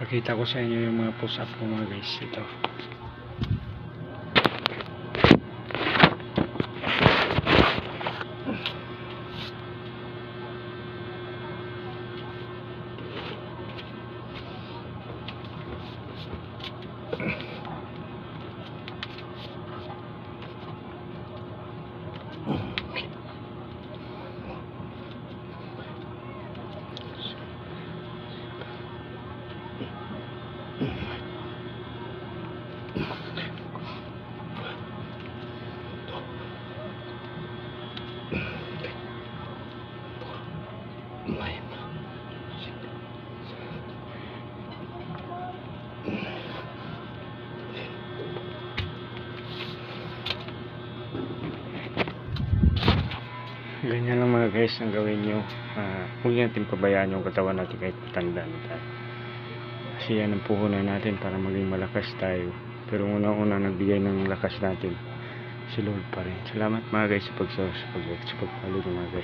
Pakita ko sa inyo yung mga push up ko mga guys. Ito. Ganyan lang mga guys ang gawin nyo. Huwag natin pabayaan yung katawan natin kahit matanda na tayo. Kasi yan ang puhunan natin para maging malakas tayo. Pero una-una nagbigay ng lakas natin si Lord pa rin. Salamat mga guys sa pag-follow mga guys.